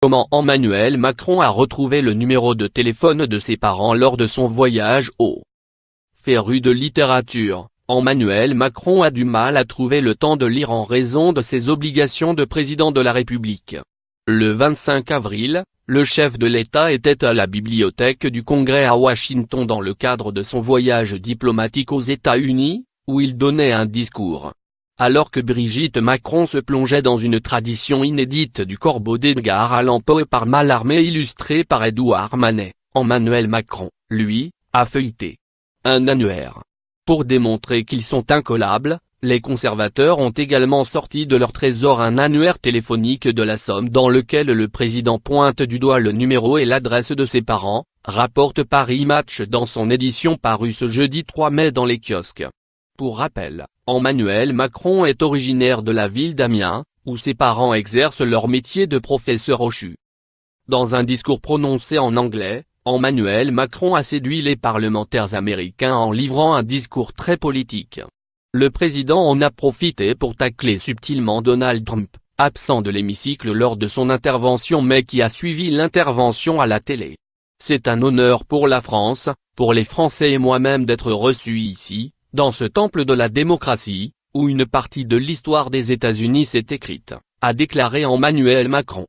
Comment Emmanuel Macron a retrouvé le numéro de téléphone de ses parents lors de son voyage au féru de littérature, Emmanuel Macron a du mal à trouver le temps de lire en raison de ses obligations de président de la République. Le 25 avril, le chef de l'État était à la bibliothèque du Congrès à Washington dans le cadre de son voyage diplomatique aux États-Unis, où il donnait un discours. Alors que Brigitte Macron se plongeait dans une tradition inédite du corbeau d'Edgar Allan Poe par Mallarmé illustré par Édouard Manet, Emmanuel Macron, lui, a feuilleté un annuaire. Pour démontrer qu'ils sont incollables, les conservateurs ont également sorti de leur trésor un annuaire téléphonique de la Somme dans lequel le président pointe du doigt le numéro et l'adresse de ses parents, rapporte Paris Match dans son édition parue ce jeudi 3 mai dans les kiosques. Pour rappel, Emmanuel Macron est originaire de la ville d'Amiens, où ses parents exercent leur métier de professeur au CHU. Dans un discours prononcé en anglais, Emmanuel Macron a séduit les parlementaires américains en livrant un discours très politique. Le président en a profité pour tacler subtilement Donald Trump, absent de l'hémicycle lors de son intervention mais qui a suivi l'intervention à la télé. C'est un honneur pour la France, pour les Français et moi-même d'être reçus ici, dans ce temple de la démocratie, où une partie de l'histoire des États-Unis s'est écrite, a déclaré Emmanuel Macron.